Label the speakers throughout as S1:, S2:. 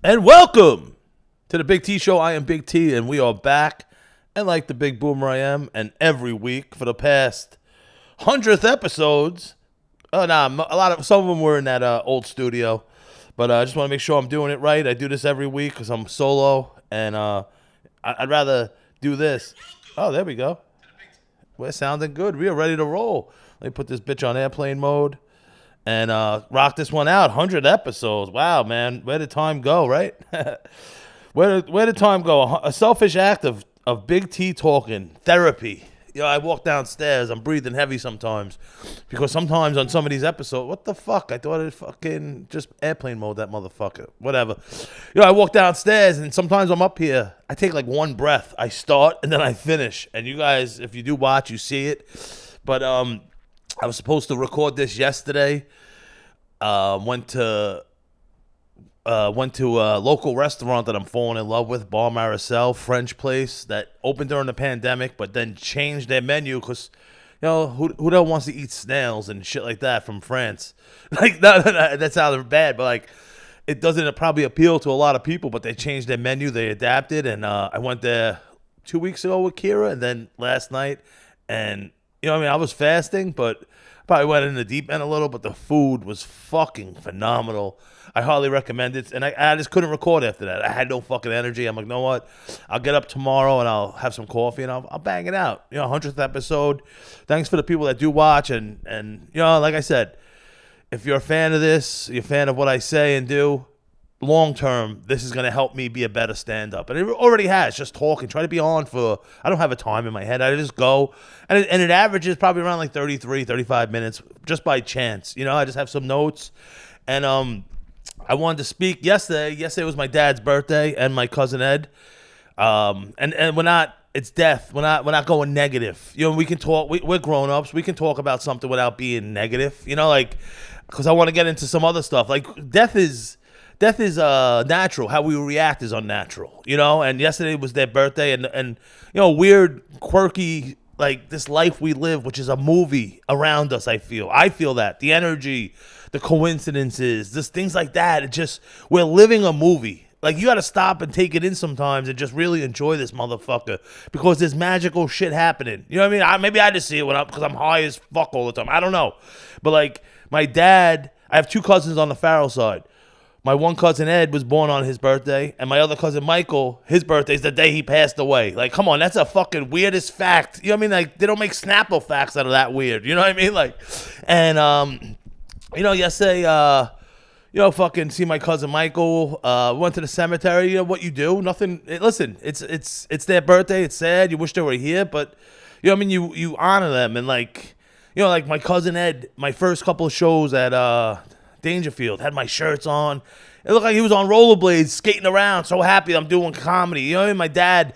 S1: And welcome to the Big T Show. I am Big T, and we are back. And like the big boomer I am, and every week for the past 100th episodes. Some of them were in that old studio, but I just want to make sure I'm doing it right. I do this every week because I'm solo, and I'd rather do this. Oh, there we go. We're sounding good. We are ready to roll. Let me put this bitch on airplane mode. And rock this one out. 100 episodes. Wow, man. Where did time go, right? Where did time go? A selfish act of Big T talking. Therapy. You know, I walk downstairs. I'm breathing heavy sometimes. Because sometimes on some of these episodes, what the fuck? I thought it fucking just airplane mode, that motherfucker. Whatever. You know, I walk downstairs, and sometimes I'm up here. I take like one breath. I start, and then I finish. And you guys, if you do watch, you see it. But, I was supposed to record this yesterday. Went to a local restaurant that I'm falling in love with, Bar Maricel, French place that opened during the pandemic, but then changed their menu because, you know, who the hell wants to eat snails and shit like that from France? Like that sounded bad, but like it doesn't probably appeal to a lot of people. But they changed their menu, they adapted, and I went there 2 weeks ago with Kira, and then last night, and. You know what I mean? I was fasting, but probably went in the deep end a little, but the food was fucking phenomenal. I highly recommend it. And I just couldn't record after that. I had no fucking energy. I'm like, you know what? I'll get up tomorrow and I'll have some coffee and I'll bang it out. You know, 100th episode. Thanks for the people that do watch. And you know, like I said, if you're a fan of this, you're a fan of what I say and do, long term, this is going to help me be a better stand-up. And it already has, just talking. Try to be on for, I don't have a time in my head. I just go. And it averages probably around like 33, 35 minutes just by chance. You know, I just have some notes. And I wanted to speak yesterday. Yesterday was my dad's birthday and my cousin Ed. And we're not, it's death. We're not going negative. You know, we can talk, we're grown-ups. We can talk about something without being negative. You know, like, because I want to get into some other stuff. Like, death is natural. How we react is unnatural, you know. And yesterday was their birthday, and you know, weird, quirky, like this life we live, which is a movie around us. I feel that the energy, the coincidences, just things like that. It just, we're living a movie. Like, you got to stop and take it in sometimes and just really enjoy this motherfucker because there's magical shit happening. You know what I mean? Maybe I just see it because I'm high as fuck all the time. I don't know, but like my dad, I have two cousins on the Farrell side. My one cousin Ed was born on his birthday, and my other cousin Michael, his birthday's the day he passed away. Like, come on, that's a fucking weirdest fact. You know what I mean? Like, they don't make Snapple facts that are that weird. You know what I mean? Like, and you know, yesterday, you know, fucking see my cousin Michael. Went to the cemetery. You know what you do? Nothing. Listen, it's their birthday. It's sad. You wish they were here, but you know what I mean. You honor them, and like, you know, like my cousin Ed. My first couple of shows at Dangerfield, had my shirts on. It looked like he was on rollerblades, skating around, so happy I'm doing comedy. You know what I mean? My dad,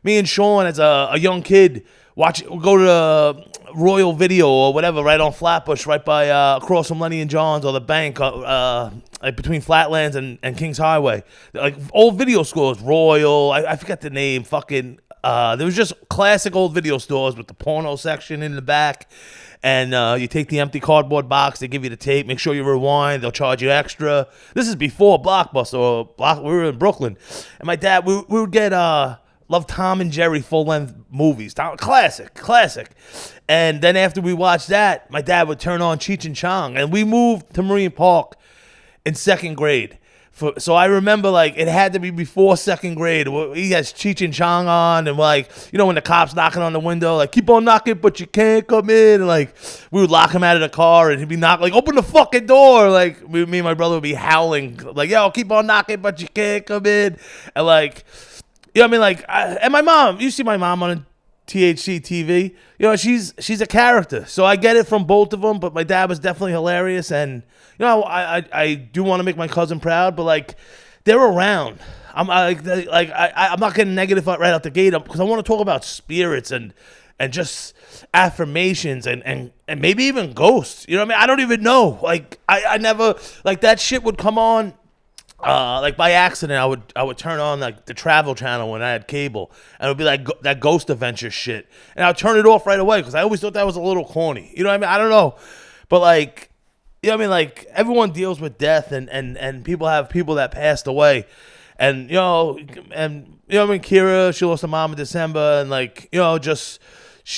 S1: me and Sean as a young kid, go to the Royal Video or whatever, right on Flatbush, right by across from Lenny and John's or the bank, like between Flatlands and Kings Highway. Like old video stores, Royal, I forget the name, fucking, there was just classic old video stores with the porno section in the back. And you take the empty cardboard box, they give you the tape, make sure you rewind, they'll charge you extra. This is before Blockbuster, we were in Brooklyn. And my dad, we would get, love Tom and Jerry full-length movies. Classic. And then after we watched that, my dad would turn on Cheech and Chong. And we moved to Marine Park in second grade. So I remember, like, it had to be before second grade. He has Cheech and Chong on, and like, you know, when the cops knocking on the window, like, keep on knocking, but you can't come in. And like, we would lock him out of the car, and he'd be knocking, like, open the fucking door. Like, me and my brother would be howling, like, yo, keep on knocking, but you can't come in. And like, you know what I mean? Like, and my mom, you see my mom on THC TV. You know, she's a character. So I get it from both of them, but my dad was definitely hilarious. And, you know, I do want to make my cousin proud, but like, they're around. I'm not getting negative right out the gate because I want to talk about spirits and just affirmations and maybe even ghosts. You know what I mean? I don't even know. Like, I never, like, that shit would come on. Like by accident, I would turn on like the Travel Channel when I had cable, and it would be like that Ghost Adventure shit, and I'd turn it off right away because I always thought that was a little corny. You know what I mean? I don't know, but like, you know what I mean? Like, everyone deals with death, and people have people that passed away. And, I mean, Kira, she lost her mom in December, and, like, just,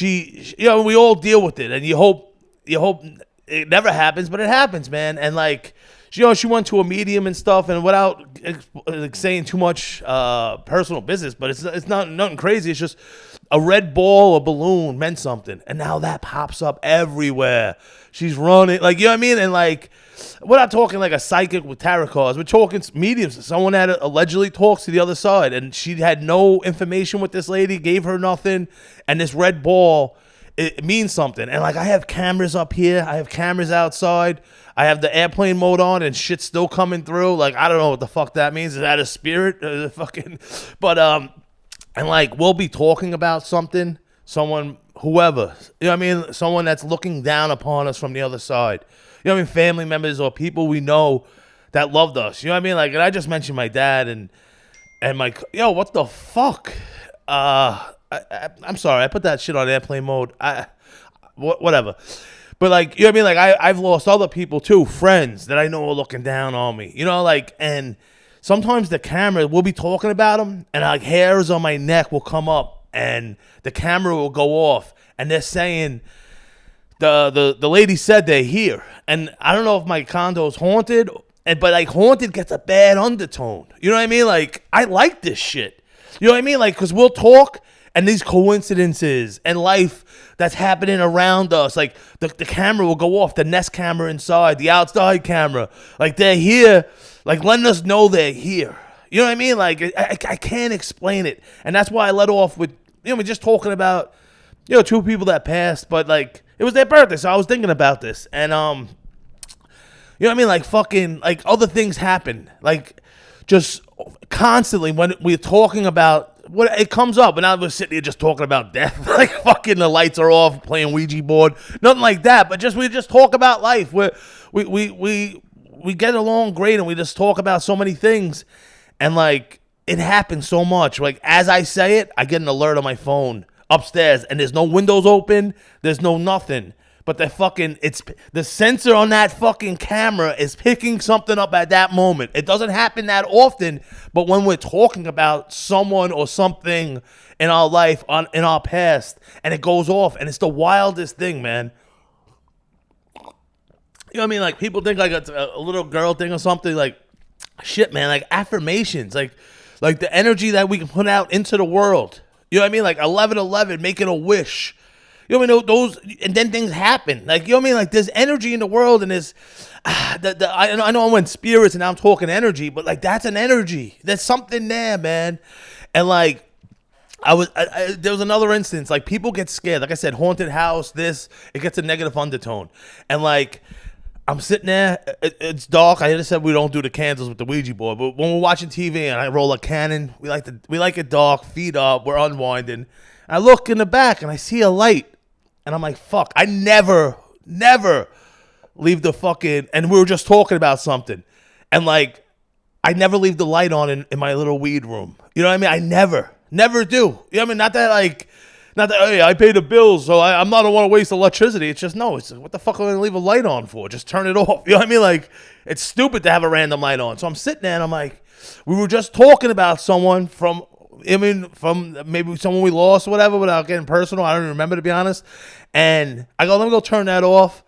S1: we all deal with it, and you hope it never happens, but it happens, man. And, like, she went to a medium and stuff, and without like, saying too much personal business, but it's not nothing crazy. It's just a red ball, a balloon meant something, and now that pops up everywhere. She's running, like, you know what I mean? And, like, we're not talking like a psychic with tarot cards. We're talking mediums. Someone that allegedly talks to the other side, and she had no information with this lady, gave her nothing, and this red ball, it means something. And, like, I have cameras up here. I have cameras outside. I have the airplane mode on, and shit's still coming through. Like, I don't know what the fuck that means. Is that a spirit? But, and, like, we'll be talking about something, someone, whoever, you know what I mean? Someone that's looking down upon us from the other side. You know what I mean? Family members or people we know that loved us. You know what I mean? Like, and I just mentioned my dad and my, what the fuck? I'm sorry. I put that shit on airplane mode. Whatever. But, like, you know what I mean? Like, I've lost other people too, friends that I know are looking down on me. You know, like, and sometimes the camera, we'll be talking about them, and, like, hairs on my neck will come up, and the camera will go off, and they're saying, the lady said they're here. And I don't know if my condo's haunted, but, like, haunted gets a bad undertone. You know what I mean? Like, I like this shit. You know what I mean? Like, because we'll talk, and these coincidences and life that's happening around us, like, the camera will go off, the Nest camera inside, the outside camera. Like, they're here, like, letting us know they're here. You know what I mean? Like, I can't explain it. And that's why I let off with, we're just talking about, two people that passed, but, like, it was their birthday, so I was thinking about this. And, you know what I mean? Like, fucking, like, other things happen. Like, just constantly when we're talking about, what it comes up, and I was sitting here just talking about death. Like, fucking the lights are off, playing Ouija board. Nothing like that, but we just talk about life. We get along great, and we just talk about so many things. And, like, it happens so much. Like, as I say it, I get an alert on my phone upstairs, and there's no windows open, there's no nothing. But it's the sensor on that fucking camera is picking something up at that moment. It doesn't happen that often, but when we're talking about someone or something in our life, in our past, and it goes off, and it's the wildest thing, man. You know what I mean? Like, people think like it's a little girl thing or something. Like, shit, man. Like, affirmations, like the energy that we can put out into the world. You know what I mean? Like 11/11, making a wish. You know what I mean? Those, and then things happen. Like, you know what I mean? Like, there's energy in the world, and there's, I know I went spirits, and now I'm talking energy, but, like, that's an energy. There's something there, man. And, like, there was another instance, like, people get scared. Like I said, haunted house, it gets a negative undertone. And, like, I'm sitting there, it's dark. I just said we don't do the candles with the Ouija board, but when we're watching TV and I roll a Canon, we like it dark, feet up, we're unwinding. I look in the back and I see a light. And I'm like, fuck, I never leave the fucking, and we were just talking about something. And, like, I never leave the light on in my little weed room. You know what I mean? I never do. You know what I mean? Not that, hey, I pay the bills, so I'm not want to waste electricity. It's just, no, it's what the fuck am I going to leave a light on for? Just turn it off. You know what I mean? Like, it's stupid to have a random light on. So I'm sitting there and I'm like, we were just talking about someone from maybe someone we lost or whatever, without getting personal. I don't even remember, to be honest. And I go, let me go turn that off.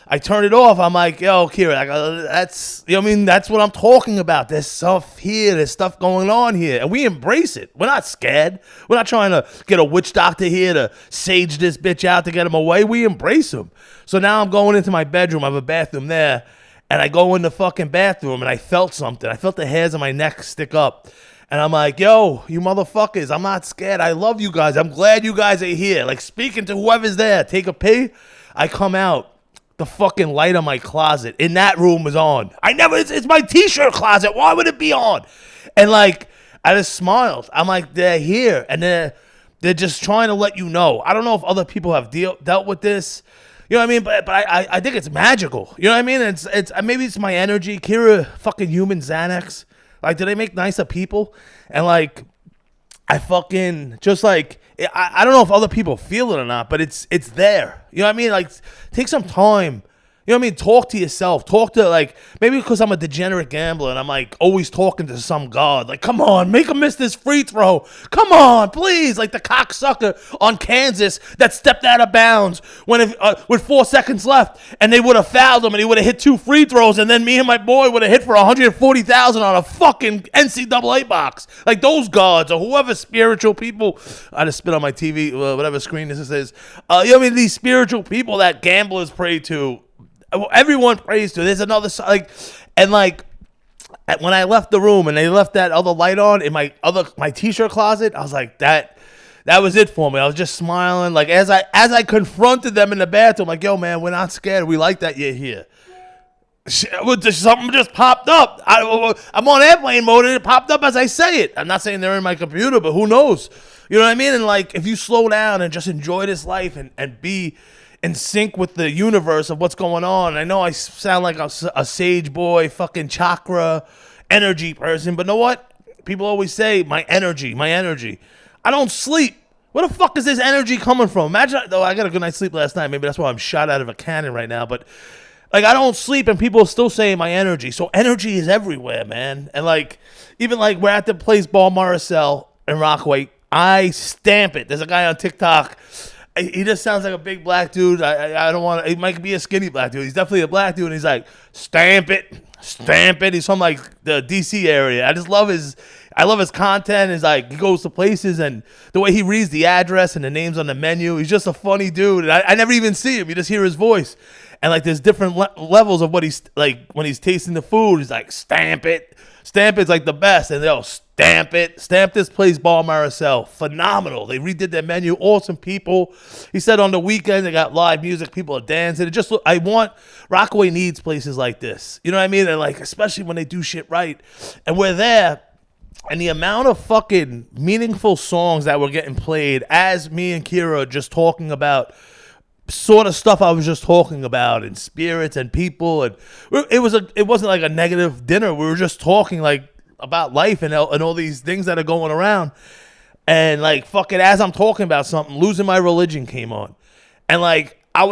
S1: I turn it off. I'm like, yo, Kira, I go, that's, you know what I mean? That's what I'm talking about. There's stuff here. There's stuff going on here. And we embrace it. We're not scared. We're not trying to get a witch doctor here to sage this bitch out to get him away. We embrace him. So now I'm going into my bedroom. I have a bathroom there. And I go in the fucking bathroom and I felt something. I felt the hairs on my neck stick up. And I'm like, yo, you motherfuckers, I'm not scared. I love you guys. I'm glad you guys are here. Like, speaking to whoever's there. Take a pee. I come out. The fucking light on my closet in that room was on. It's my t-shirt closet. Why would it be on? And, like, I just smiled. I'm like, they're here. And they're just trying to let you know. I don't know if other people have dealt with this. You know what I mean? But I think it's magical. You know what I mean? It's maybe it's my energy. Kira, fucking human Xanax. Like, do they make nicer people? And, like, I fucking just, like, I don't know if other people feel it or not, but it's there. You know what I mean? Like, take some time. You know You know what I mean? Talk to yourself. Talk to, like, maybe because I'm a degenerate gambler and I'm like always talking to some god. Like, come on, make him miss this free throw. Come on, please. Like the cocksucker on Kansas that stepped out of bounds with 4 seconds left, and they would have fouled him and he would have hit 2 free throws, and then me and my boy would have hit for 140,000 on a fucking NCAA box. Like those gods or whoever spiritual people. I just spit on my TV, whatever screen this is. You know what I mean? These spiritual people that gamblers pray to. Everyone prays to. There's another when I left the room and they left that other light on in my t-shirt closet, I was like, that was it for me. I was just smiling, like as I confronted them in the bathroom, like, yo man, we're not scared. We like that you're here. Something just popped up. I'm on airplane mode and it popped up as I say it. I'm not saying they're in my computer, but who knows? You know what I mean? And like, if you slow down and just enjoy this life and be in sync with the universe of what's going on. I know I sound like a sage boy, fucking chakra, energy person, but know what? People always say, my energy. I don't sleep. Where the fuck is this energy coming from? Imagine, though, I got a good night's sleep last night. Maybe that's why I'm shot out of a cannon right now, but like, I don't sleep and people are still saying my energy. So energy is everywhere, man. And like, even like we're at the place Ball Maricel in Rockaway, I stamp it. There's a guy on TikTok. He just sounds like a big black dude. I don't want to. He might be a skinny black dude. He's definitely a black dude. And he's like, stamp it. He's from like the DC area. I love his content. It's like he goes to places and the way he reads the address and the names on the menu. He's just a funny dude. And I never even see him. You just hear his voice. And like there's different levels of what he's like when he's tasting the food. He's like, stamp it. Stamp it's like the best. And they'll stamp it. Stamp this place, Ball Maricel. Phenomenal. They redid their menu. Awesome people. He said on the weekend they got live music. People are dancing. Rockaway needs places like this. You know what I mean? And like, especially when they do shit right. And we're there. And the amount of fucking meaningful songs that were getting played as me and Kira are just talking about sort of stuff I was just talking about, and spirits and people, and it wasn't like a negative dinner. We were just talking like about life and all these things that are going around, and like fucking as I'm talking about something, Losing My Religion came on, and like I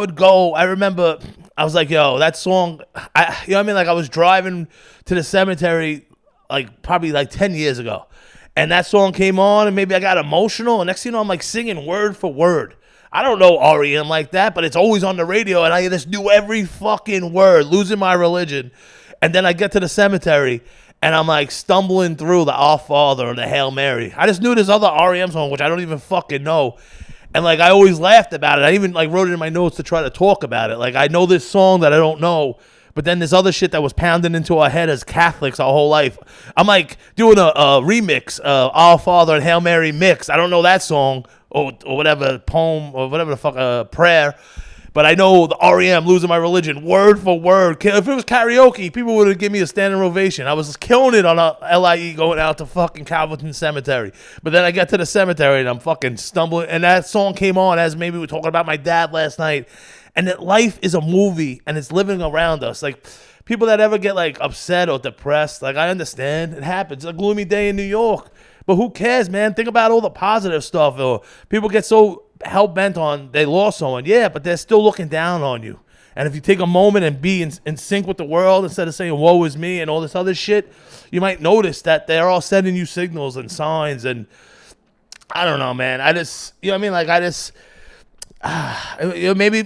S1: remember I was like, yo, that song, you know what I mean? Like I was driving to the cemetery like probably like 10 years ago, and that song came on, and maybe I got emotional, and next thing you know, I'm like singing word for word. I don't know REM like that, but it's always on the radio, and I just knew every fucking word, Losing My Religion. And then I get to the cemetery, and I'm like stumbling through the Our Father or the Hail Mary. I just knew this other REM song, which I don't even fucking know. And like I always laughed about it. I even like wrote it in my notes to try to talk about it. Like I know this song that I don't know, but then this other shit that was pounding into our head as Catholics our whole life. I'm like doing a remix, Our Father and Hail Mary mix. I don't know that song. Or whatever poem or whatever the fuck prayer, but I know the REM Losing My Religion word for word. If it was karaoke, people would have given me a standing ovation. I was just killing it on a LIE going out to fucking Calverton Cemetery. But then I get to the cemetery and I'm fucking stumbling, and that song came on as maybe we were talking about my dad last night, and that life is a movie and it's living around us. Like people that ever get like upset or depressed, like I understand it happens. It's a gloomy day in New York. But who cares, man? Think about all the positive stuff. Or people get so hell-bent on they lost someone. Yeah, but they're still looking down on you. And if you take a moment and be in sync with the world instead of saying, woe is me and all this other shit, you might notice that they're all sending you signals and signs. And I don't know, man. You know what I mean? Like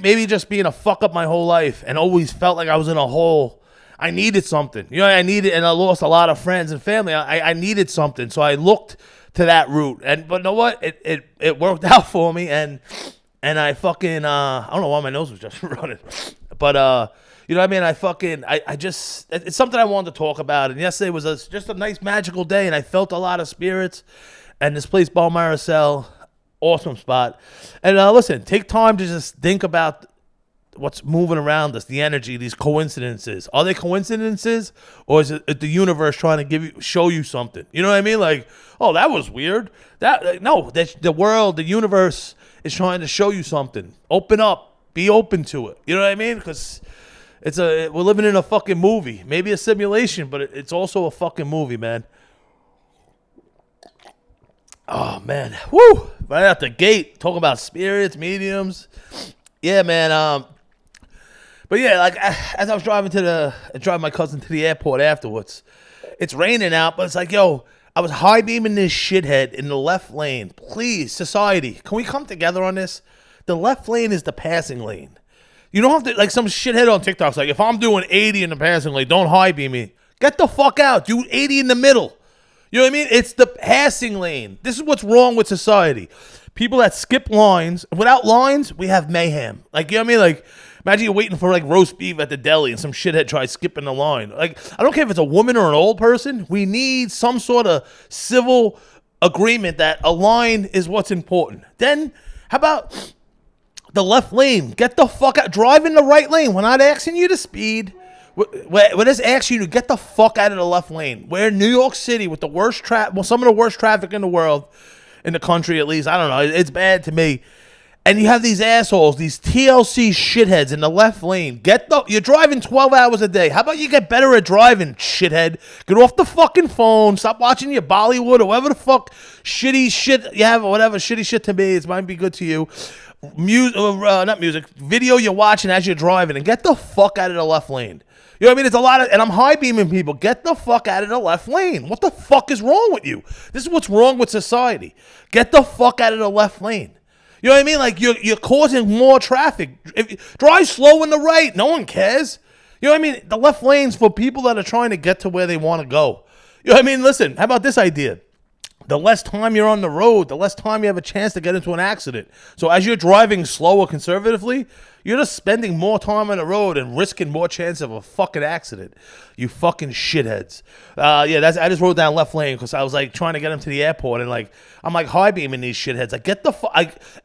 S1: maybe just being a fuck up my whole life and always felt like I was in a hole. I needed something. You know, and I lost a lot of friends and family. I needed something. So I looked to that route. But you know what? It worked out for me. And I fucking, I don't know why my nose was just running. But, you know what I mean? It's something I wanted to talk about. And yesterday was just a nice magical day. And I felt a lot of spirits. And this place, Ball Maricel, awesome spot. And listen, take time to just think about what's moving around us, the energy, these coincidences. Are they coincidences, or is it the universe trying to show you something? You know what I mean? Like, oh, that was weird. No, that's the world, the universe is trying to show you something. Open up, be open to it. You know what I mean? Because we're living in a fucking movie, maybe a simulation, but it's also a fucking movie, man. Oh man, woo! Right out the gate, talking about spirits, mediums. Yeah, man. But yeah, like as I was driving my cousin to the airport afterwards, it's raining out, but it's like, yo, I was high beaming this shithead in the left lane. Please, society, can we come together on this? The left lane is the passing lane. You don't have to, like some shithead on TikTok's like, if I'm doing 80 in the passing lane, don't high beam me. Get the fuck out. Do 80 in the middle. You know what I mean? It's the passing lane. This is what's wrong with society. People that skip lines. Without lines, we have mayhem. Like, you know what I mean? Like, imagine you're waiting for like roast beef at the deli and some shithead tries skipping the line. Like, I don't care if it's a woman or an old person. We need some sort of civil agreement that a line is what's important. Then, how about the left lane? Get the fuck out. Drive in the right lane. We're not asking you to speed. We're just asking you to get the fuck out of the left lane. We're in New York City with the worst some of the worst traffic in the world, in the country at least. I don't know. It's bad to me. And you have these assholes, these TLC shitheads in the left lane. You're driving 12 hours a day. How about you get better at driving, shithead? Get off the fucking phone. Stop watching your Bollywood or whatever the fuck shitty shit you have or whatever shitty shit to me. It might be good to you. Not music. Video you're watching as you're driving, and get the fuck out of the left lane. You know what I mean? It's a lot of, and I'm high beaming people. Get the fuck out of the left lane. What the fuck is wrong with you? This is what's wrong with society. Get the fuck out of the left lane. You know what I mean? Like you're causing more traffic. Drive slow in the right. No one cares. You know what I mean? The left lane's for people that are trying to get to where they want to go. You know what I mean? Listen, how about this idea? The less time you're on the road, the less time you have a chance to get into an accident. So as you're driving slow or conservatively, you're just spending more time on the road and risking more chance of a fucking accident. You fucking shitheads. I just wrote down left lane because I was like trying to get him to the airport and like I'm like high beaming these shitheads. Like get the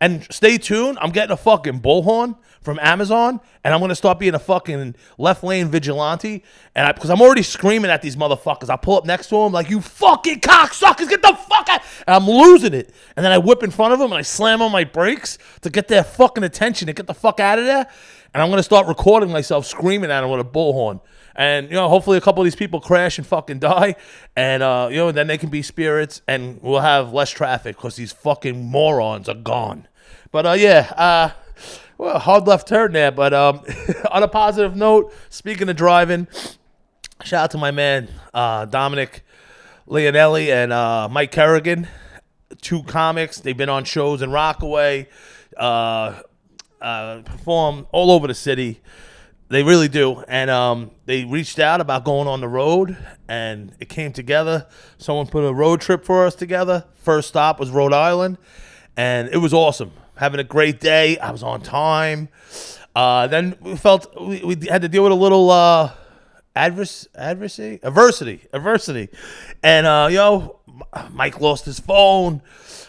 S1: and stay tuned. I'm getting a fucking bullhorn from Amazon and I'm gonna start being a fucking left lane vigilante. And because I'm already screaming at these motherfuckers. I pull up next to them like, you fucking cocksuckers, get the fuck out. And I'm losing it. And then I whip in front of them and I slam on my brakes to get their fucking attention and get the fuck out of there. And I'm going to start recording myself screaming at them with a bullhorn. And, hopefully a couple of these people crash and fucking die. And, then they can be spirits and we'll have less traffic because these fucking morons are gone. But, well, hard left turn there. But on a positive note, speaking of driving, shout out to my man, Dominic Leonelli and Mike Kerrigan, two comics. They've been on shows in Rockaway, perform all over the city. They really do. And they reached out about going on the road, and it came together. Someone put a road trip for us together. First stop was Rhode Island, and it was awesome. Having a great day. I was on time. Then we felt we had to deal with a little adversity. And, Mike lost his phone.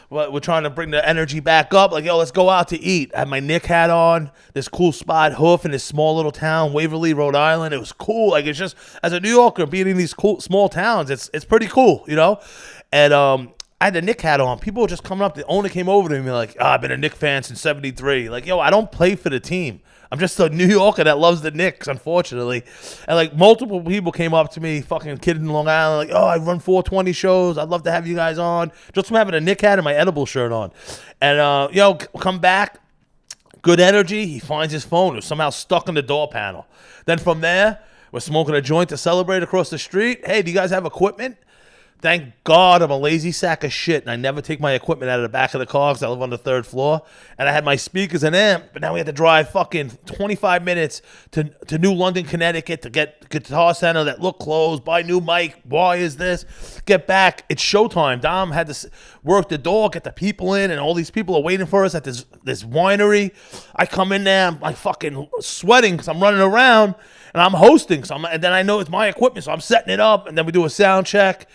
S1: We're trying to bring the energy back up. Like, let's go out to eat. I had my Nick hat on. This cool spot, Hoof, in this small little town, Waverly, Rhode Island. It was cool. Like, it's just, as a New Yorker, being in these cool small towns, it's pretty cool, And I had the Nick hat on. People were just coming up. The owner came over to me like, I've been a Nick fan since 73. Like, I don't play for the team. I'm just a New Yorker that loves the Knicks, unfortunately. And, like, multiple people came up to me, fucking kid in Long Island, like, I run 420 shows. I'd love to have you guys on. Just from having a Nick hat and my edible shirt on. And, come back. Good energy. He finds his phone. It was somehow stuck in the door panel. Then from there, we're smoking a joint to celebrate across the street. Hey, do you guys have equipment? Thank God I'm a lazy sack of shit, and I never take my equipment out of the back of the car because I live on the third floor. And I had my speakers and amp, but now we had to drive fucking 25 minutes to New London, Connecticut to get Guitar Center that looked closed, buy new mic. Why is this? Get back. It's showtime. Dom had to work the door, get the people in, and all these people are waiting for us at this winery. I come in there, I'm like fucking sweating because I'm running around, and I'm hosting. And then I know it's my equipment, so I'm setting it up, and then we do a sound check.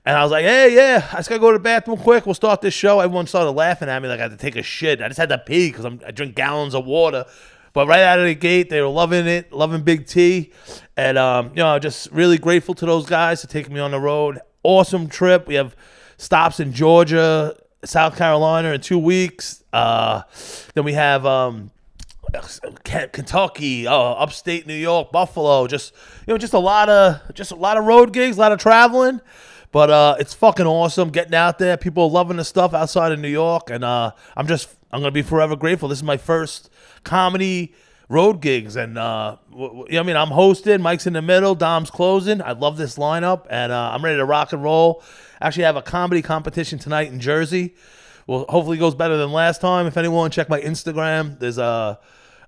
S1: And I was like, hey, yeah, I just got to go to the bathroom quick. We'll start this show. Everyone started laughing at me like I had to take a shit. I just had to pee because I drink gallons of water. But right out of the gate, they were loving it, loving Big T. And, just really grateful to those guys for taking me on the road. Awesome trip. We have stops in Georgia, South Carolina in 2 weeks. Then we have Kentucky, upstate New York, Buffalo. Just a lot of road gigs, a lot of traveling. But it's fucking awesome getting out there. People are loving the stuff outside of New York, and I'm going to be forever grateful. This is my first comedy road gigs, and I mean, I'm hosting, Mike's in the middle, Dom's closing. I love this lineup, and I'm ready to rock and roll. Actually, I have a comedy competition tonight in Jersey. Well, hopefully it goes better than last time. If anyone check my Instagram,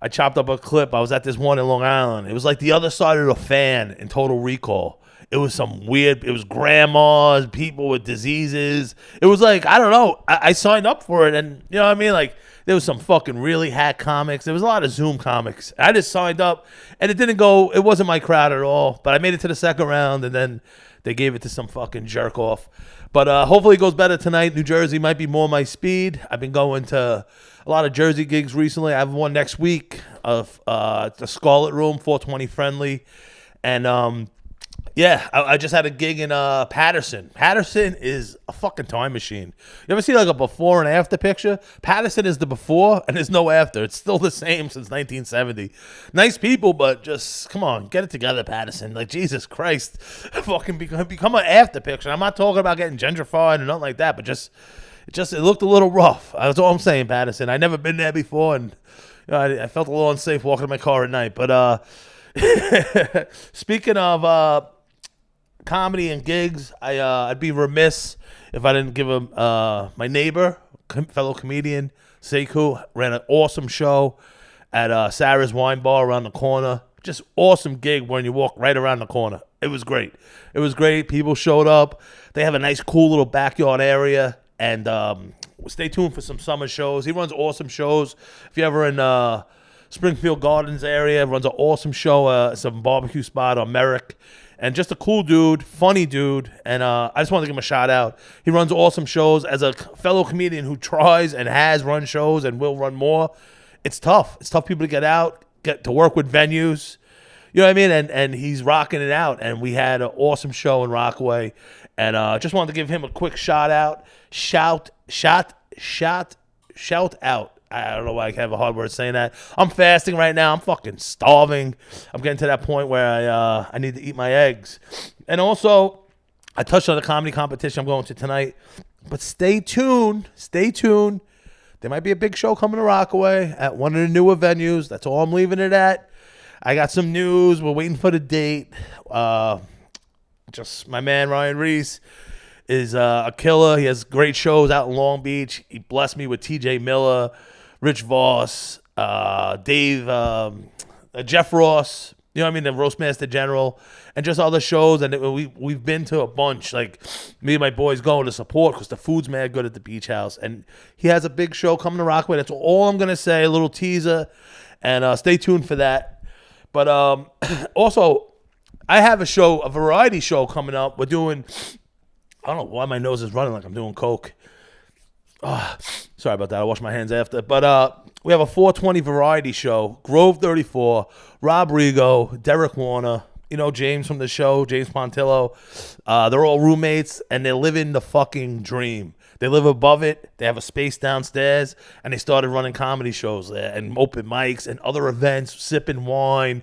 S1: I chopped up a clip. I was at this one in Long Island. It was like the other side of the fan in Total Recall. It was it was grandmas, people with diseases. It was like, I don't know. I signed up for it, and you know what I mean? Like, there was some fucking really hack comics. There was a lot of Zoom comics. I just signed up, and it wasn't my crowd at all. But I made it to the second round, and then they gave it to some fucking jerk off. But hopefully it goes better tonight. New Jersey might be more my speed. I've been going to a lot of Jersey gigs recently. I have one next week of the Scarlet Room, 420 friendly. And yeah, I just had a gig in Patterson. Patterson is a fucking time machine. You ever see like a before and after picture? Patterson is the before and there's no after. It's still the same since 1970. Nice people, but just, come on, get it together, Patterson. Like, Jesus Christ. Fucking become an after picture. I'm not talking about getting gentrified or nothing like that, but it looked a little rough. That's all I'm saying, Patterson. I've never been there before, and you know, I felt a little unsafe walking in my car at night. But speaking of comedy and gigs, I'd be remiss if I didn't give him my neighbor, fellow comedian, Sekou, ran an awesome show at Sarah's Wine Bar around the corner. Just awesome gig when you walk right around the corner. It was great. It was great. People showed up. They have a nice, cool little backyard area. And stay tuned for some summer shows. He runs awesome shows. If you're ever in Springfield Gardens area, runs an awesome show, some barbecue spot on Merrick. And just a cool dude, funny dude. And I just want to give him a shout out. He runs awesome shows. As a fellow comedian who tries and has run shows and will run more, it's tough. It's tough people to get out, get to work with venues. You know what I mean? And he's rocking it out. And we had an awesome show in Rockaway. And just wanted to give him a quick shout out. Shout out. I don't know why I have a hard word saying that. I'm fasting right now. I'm fucking starving. I'm getting to that point where I need to eat my eggs. And also, I touched on the comedy competition I'm going to tonight. But stay tuned. Stay tuned. There might be a big show coming to Rockaway at one of the newer venues. That's all I'm leaving it at. I got some news. We're waiting for the date. Just my man Ryan Reese is a killer. He has great shows out in Long Beach. He blessed me with TJ Miller, Rich Voss, Dave, Jeff Ross, you know what I mean, the Roastmaster General, and just other shows. And we've been to a bunch. Like, me and my boys going to support because the food's mad good at the Beach House. And he has a big show coming to Rockaway. That's all I'm going to say, a little teaser. And stay tuned for that. But also, I have a variety show coming up. We're doing, I don't know why my nose is running like I'm doing coke. Sorry about that. I'll wash my hands after. But we have a 420 variety show. Grove 34, Rob Rigo, Derek Warner, you know, James from the show, James Pontillo. They're all roommates, and they're living the fucking dream. They live above it. They have a space downstairs, and they started running comedy shows there and open mics and other events, sipping wine,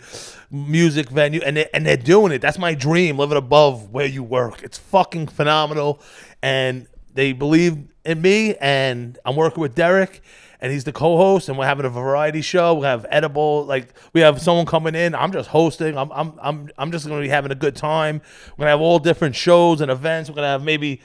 S1: music venue, and they're doing it. That's my dream, living above where you work. It's fucking phenomenal, and they believe in me, and I'm working with Derek, and he's the co-host, and we're having a variety show. We have edible, like we have someone coming in. I'm just hosting. I'm just going to be having a good time. We're going to have all different shows and events. We're going to have maybe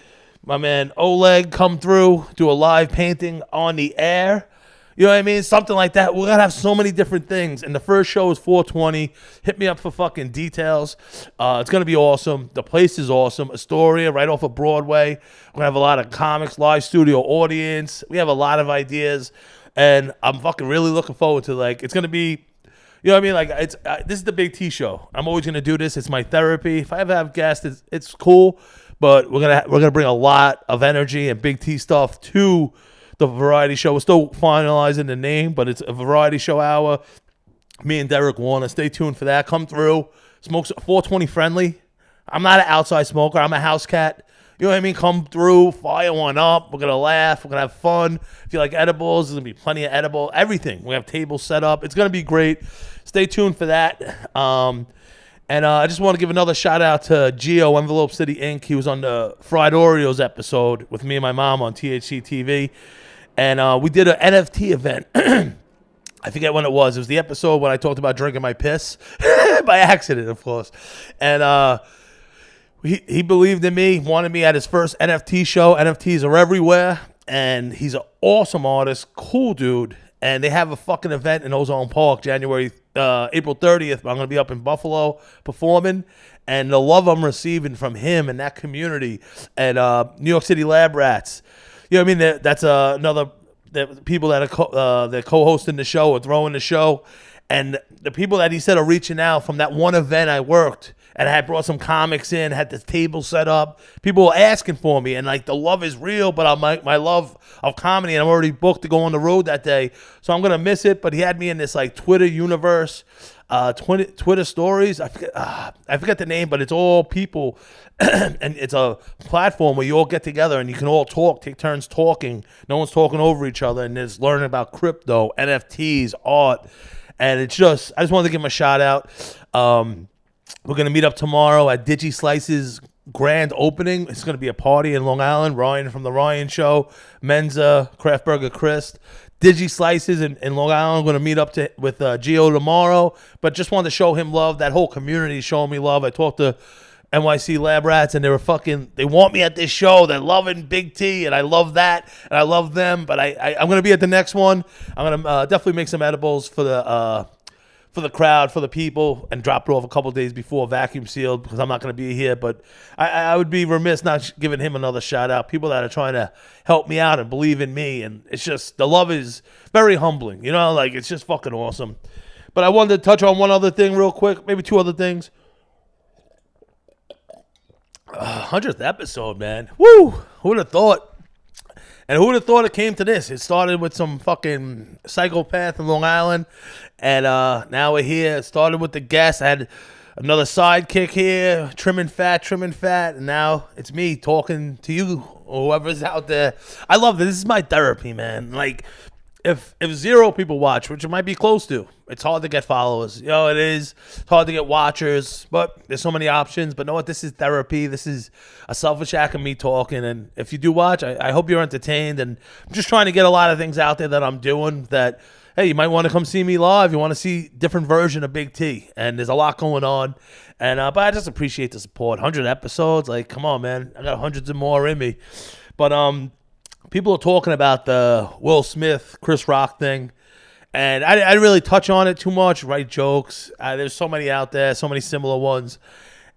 S1: my man Oleg come through, do a live painting on the air. You know what I mean? Something like that. We're going to have so many different things. And the first show is 420. Hit me up for fucking details. It's going to be awesome. The place is awesome. Astoria, right off of Broadway. We're going to have a lot of comics, live studio audience. We have a lot of ideas. And I'm fucking really looking forward to, like, it's going to be, you know what I mean? Like, this is the Big T show. I'm always going to do this. It's my therapy. If I ever have guests, it's cool. But we're gonna bring a lot of energy and Big T stuff to the variety show. We're still finalizing the name, but it's a variety show hour. Me and Derek Warner. Stay tuned for that. Come through. Smoke's 420 friendly. I'm not an outside smoker. I'm a house cat. You know what I mean? Come through, fire one up. We're gonna laugh. We're gonna have fun. If you like edibles, there's gonna be plenty of edible. Everything. We have tables set up. It's gonna be great. Stay tuned for that. And I just want to give another shout out to Gio, Envelope City Inc. He was on the Fried Oreos episode with me and my mom on THC TV. And we did an NFT event. I forget when it was. It was the episode when I talked about drinking my piss by accident, of course. And he believed in me, wanted me at his first NFT show. NFTs are everywhere, and he's an awesome artist, cool dude. And they have a fucking event in Ozone Park, April 30th. I'm going to be up in Buffalo performing. And the love I'm receiving from him and that community and New York City Lab Rats. You know what I mean? That's another the people that are they're co-hosting the show or throwing the show. And the people that he said are reaching out from that one event I worked. And I had brought some comics in, had the table set up. People were asking for me, and like the love is real, but my love of comedy, and I'm already booked to go on the road that day, so I'm gonna miss it. But he had me in this like Twitter universe, Twitter stories. I forget the name, but it's all people, and it's a platform where you all get together and you can all talk, take turns talking. No one's talking over each other, and there's learning about crypto, NFTs, art, and it's just I just wanted to give him a shout out. We're going to meet up tomorrow at Digi Slice's grand opening. It's going to be a party in Long Island. Ryan from The Ryan Show, Menza, Craft Burger Chris. Digi Slices in Long Island. I'm going to meet up with Gio tomorrow. But just wanted to show him love. That whole community showing me love. I talked to NYC Lab Rats, and they want me at this show. They're loving Big T, and I love that, and I love them. But I'm going to be at the next one. I'm going to definitely make some edibles for the crowd, for the people, and drop it off a couple days before, vacuum sealed, because I'm not going to be here. But I would be remiss not giving him another shout out. People that are trying to help me out and believe in me, and it's just the love is very humbling. You know, like it's just fucking awesome. But I wanted to touch on one other thing real quick, maybe two other things. 100th episode, man. Woo! Who would have thought? And who would have thought it came to this? It started with some fucking psychopath in Long Island, and now we're here. It started with the guest. I had another sidekick here, trimming fat, and now it's me talking to you, whoever's out there. I love this. This is my therapy, man. Like, if 0 people watch, which it might be close to, it's hard to get followers. You know, it is. It's hard to get watchers, but there's so many options. But know what? This is therapy. This is a selfish act of me talking. And if you do watch, I hope you're entertained. And I'm just trying to get a lot of things out there that I'm doing that, hey, you might want to come see me live. You want to see different version of Big T. And there's a lot going on. And but I just appreciate the support. 100 episodes. Like, come on, man. I got hundreds and more in me. But people are talking about the Will Smith, Chris Rock thing. And I didn't really touch on it too much, write jokes. There's so many out there, so many similar ones.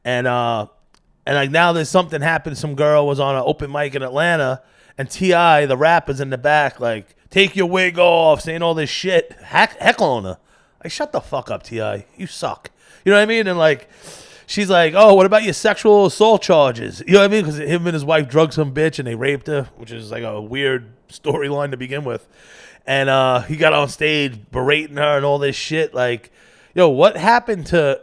S1: And like now there's something happened. Some girl was on an open mic in Atlanta, and T.I., the rapper's in the back, like, take your wig off, saying all this shit, heckling her. Like, shut the fuck up, T.I. You suck. You know what I mean? And like, she's like, oh, what about your sexual assault charges? You know what I mean? Because him and his wife drugged some bitch and they raped her, which is like a weird storyline to begin with. And he got on stage berating her and all this shit. Like, yo, what happened to,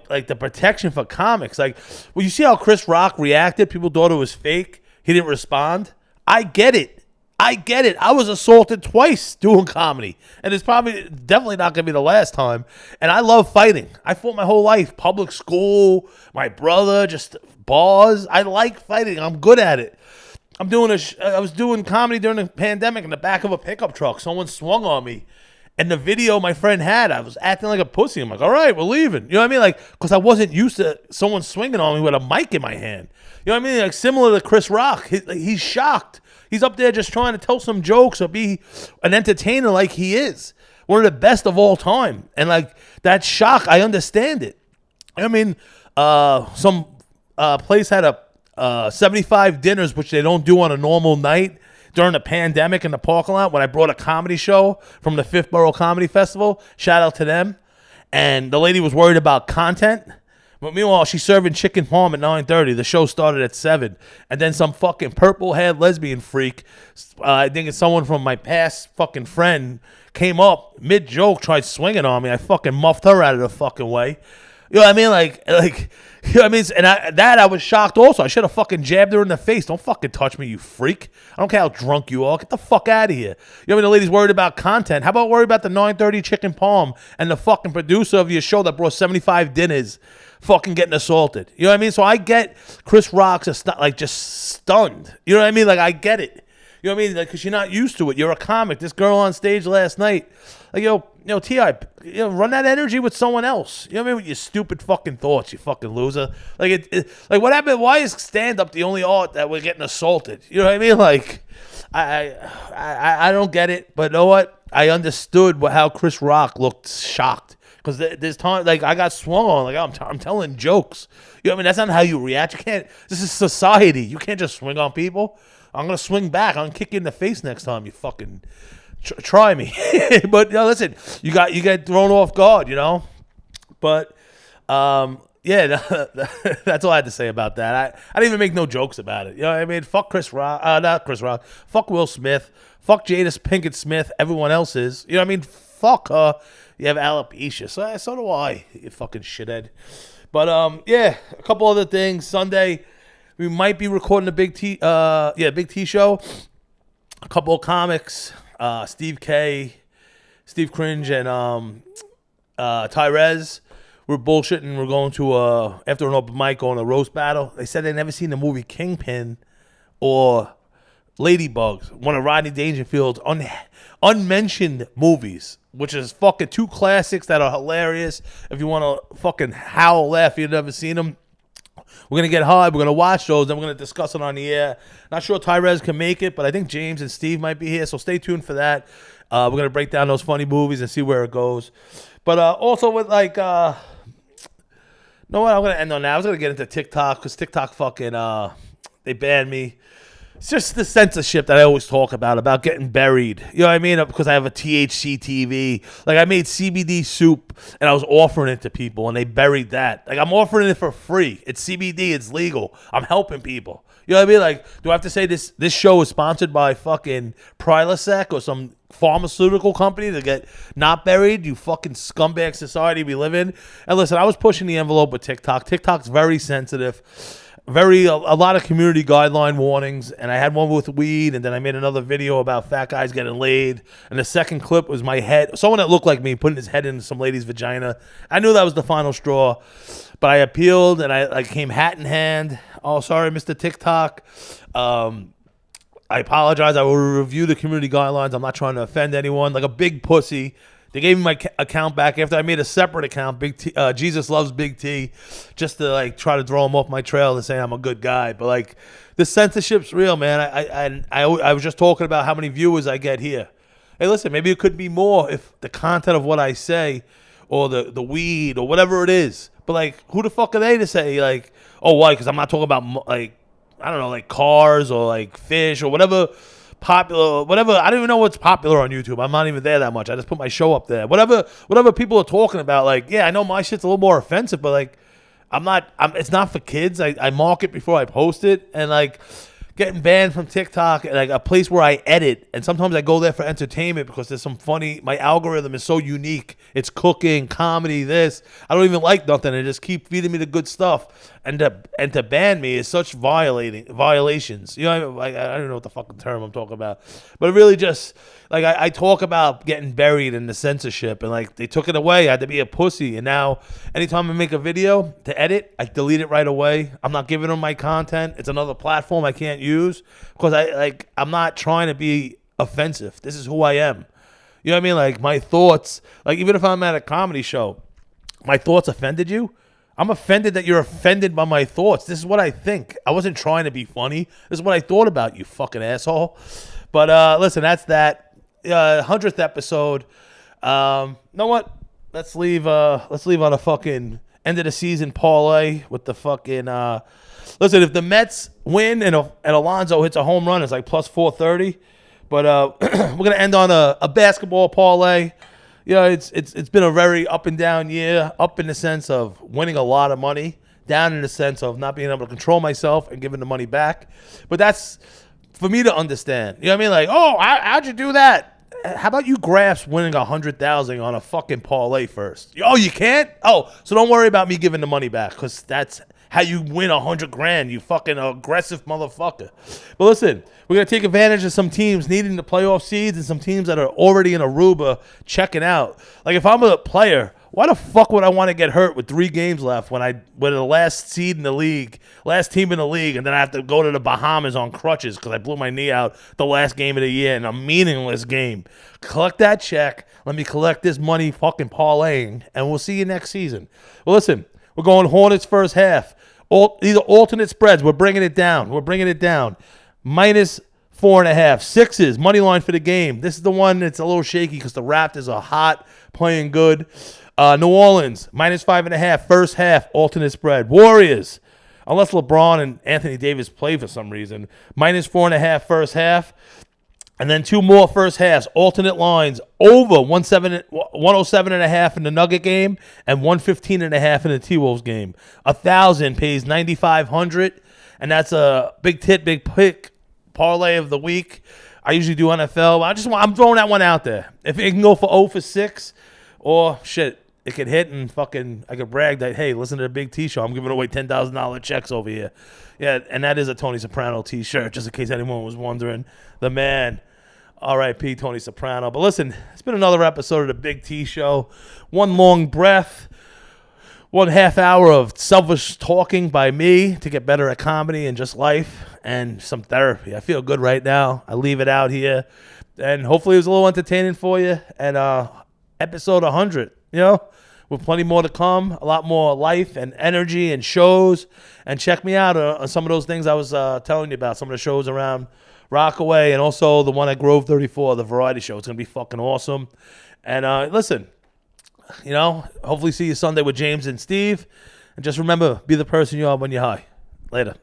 S1: like the protection for comics? Like, well, you see how Chris Rock reacted? People thought it was fake. He didn't respond. I get it. I was assaulted twice doing comedy. And it's definitely not going to be the last time. And I love fighting. I fought my whole life. Public school, my brother, just bars. I like fighting. I'm good at it. I was doing comedy during the pandemic in the back of a pickup truck. Someone swung on me. And the video my friend had, I was acting like a pussy. I'm like, all right, we're leaving. You know what I mean? Like, because I wasn't used to someone swinging on me with a mic in my hand. You know what I mean? Like, similar to Chris Rock. He's shocked. He's up there just trying to tell some jokes or be an entertainer like he is. One of the best of all time. And, like, that shock, I understand it. I mean, some place had 75 dinners, which they don't do on a normal night during the pandemic in the parking lot when I brought a comedy show from the Fifth Borough Comedy Festival. Shout out to them. And the lady was worried about content. But meanwhile, she's serving chicken parm at 9:30. The show started at 7. And then some fucking purple-haired lesbian freak, I think it's someone from my past fucking friend, came up mid-joke, tried swinging on me. I fucking muffed her out of the fucking way. You know what I mean? Like, you know what I mean? And I was shocked also. I should have fucking jabbed her in the face. Don't fucking touch me, you freak. I don't care how drunk you are. Get the fuck out of here. You know what I mean? The lady's worried about content. How about worry about the 9:30 chicken palm and the fucking producer of your show that brought 75 dinners fucking getting assaulted? You know what I mean? So I get Chris Rock's just stunned. You know what I mean? Like, I get it. You know what I mean? Like, because you're not used to it. You're a comic. This girl on stage last night, like, T.I., run that energy with someone else. You know what I mean? With your stupid fucking thoughts, you fucking loser. Like, like, what happened? Why is stand-up the only art that we're getting assaulted? You know what I mean? Like, I don't get it. But you know what? I understood how Chris Rock looked shocked. Because there's time, like, I got swung on. Like, I'm telling jokes. You know what I mean? That's not how you react. You can't. This is society. You can't just swing on people. I'm going to swing back. I'm going to kick you in the face next time you fucking try me. But, listen, you get thrown off guard, But, yeah, that's all I had to say about that. I didn't even make no jokes about it. You know what I mean? Fuck Chris Rock. Not Chris Rock. Fuck Will Smith. Fuck Jada Pinkett Smith. Everyone else is. You know what I mean? Fuck her. You have alopecia. So do I, you fucking shithead. But, yeah, a couple other things. Sunday, we might be recording the Big T show. A couple of comics. Steve K, Steve Cringe, and Tyrez. We're bullshitting. We're going to, after an open mic, going to roast battle. They said they'd never seen the movie Kingpin or Ladybugs, one of Rodney Dangerfield's unmentioned movies, which is fucking two classics that are hilarious. If you want to fucking howl, laugh, you've never seen them. We're going to get high. We're going to watch those. Then we're going to discuss it on the air. Not sure Tyrez can make it, but I think James and Steve might be here, so stay tuned for that. We're going to break down those funny movies and see where it goes. But also with, like, know what? I'm going to end on that. I was going to get into TikTok because TikTok fucking, they banned me. It's just the censorship that I always talk about getting buried. You know what I mean? Because I have a THC TV. Like, I made CBD soup, and I was offering it to people, and they buried that. Like, I'm offering it for free. It's CBD. It's legal. I'm helping people. You know what I mean? Like, do I have to say this show is sponsored by fucking Prilosec or some pharmaceutical company to get not buried? You fucking scumbag society we live in. And listen, I was pushing the envelope with TikTok. TikTok's very sensitive. A lot of community guideline warnings, and I had one with weed, and then I made another video about fat guys getting laid, and the second clip was my head, someone that looked like me putting his head in some lady's vagina. I knew that was the final straw, but I appealed, and I came hat in hand. Oh, sorry, Mr. TikTok. I apologize. I will review the community guidelines. I'm not trying to offend anyone. Like a big pussy. They gave me my account back after I made a separate account, Big T, Jesus Loves Big T, just to like try to throw him off my trail and say I'm a good guy. But like the censorship's real, man. I was just talking about how many viewers I get here. Hey, listen, maybe it could be more if the content of what I say or the weed or whatever it is. But like, who the fuck are they to say like, oh, why? Because I'm not talking about like, I don't know, like cars or like fish or whatever. Popular, whatever. I don't even know what's popular on YouTube. I'm not even there that much. I just put my show up there. Whatever people are talking about, like, yeah, I know my shit's a little more offensive, but like, it's not for kids. I mark it before I post it, and like, getting banned from TikTok, like a place where I edit, and sometimes I go there for entertainment because there's some funny. My algorithm is so unique. It's cooking, comedy, this. I don't even like nothing. They just keep feeding me the good stuff, and to ban me is such violations. You know, I don't know what the fucking term I'm talking about, but it really just like I talk about getting buried in the censorship, and like they took it away. I had to be a pussy, and now anytime I make a video to edit, I delete it right away. I'm not giving them my content. It's another platform I can't use because I'm not trying to be offensive. This is who I am. You know what I mean? Like my thoughts, like even if I'm at a comedy show, my thoughts offended you. I'm offended that you're offended by my thoughts. This is what I think. I wasn't trying to be funny. This is what I thought about you, fucking asshole. But listen, that's that 100th episode. You know what? Let's leave on a fucking end of the season parlay with the fucking. Listen, if the Mets win and Alonso hits a home run, it's like plus 430. But we're gonna end on a basketball parlay. You know, it's been a very up and down year. Up in the sense of winning a lot of money, down in the sense of not being able to control myself and giving the money back. But that's for me to understand. You know what I mean? Like, oh, how'd you do that? How about you grasp winning 100,000 on a fucking parlay first? Oh, you can't? Oh, so don't worry about me giving the money back because that's how you win 100 grand, you fucking aggressive motherfucker. But listen, we're going to take advantage of some teams needing the playoff seeds and some teams that are already in Aruba checking out. Like if I'm a player, Why the fuck would I want to get hurt with 3 games left when we're the last seed in the league, last team in the league, and then I have to go to the Bahamas on crutches because I blew my knee out the last game of the year in a meaningless game? Collect that check. Let me collect this money fucking parlaying, and we'll see you next season. Well, listen, we're going Hornets first half. These are alternate spreads. We're bringing it down. Minus 4.5. Sixes, money line for the game. This is the one that's a little shaky because the Raptors are hot, playing good. New Orleans, minus 5.5, first half, alternate spread. Warriors, unless LeBron and Anthony Davis play for some reason, minus 4.5, first half. And then 2 more first halves, alternate lines, over 107.5 in the Nugget game and 115.5 in the T-Wolves game. 1,000 pays 9,500, and that's a big pick parlay of the week. I usually do NFL. I'm throwing that one out there. If it can go for 0 for 6, or shit, it could hit and fucking I could brag that, hey, listen to the Big T Show. I'm giving away $10,000 checks over here. Yeah, and that is a Tony Soprano T-shirt, just in case anyone was wondering. The man, R.I.P. Tony Soprano. But listen, it's been another episode of the Big T Show. One long breath, 1.5 hour of selfish talking by me to get better at comedy and just life, and some therapy. I feel good right now. I leave it out here, and hopefully it was a little entertaining for you. And episode 100, with plenty more to come, a lot more life and energy and shows. And check me out on some of those things I was telling you about, some of the shows around Rockaway, and also the one at Grove 34, the variety show. It's going to be fucking awesome. And listen, hopefully see you Sunday with James and Steve. And just remember, be the person you are when you're high. Later.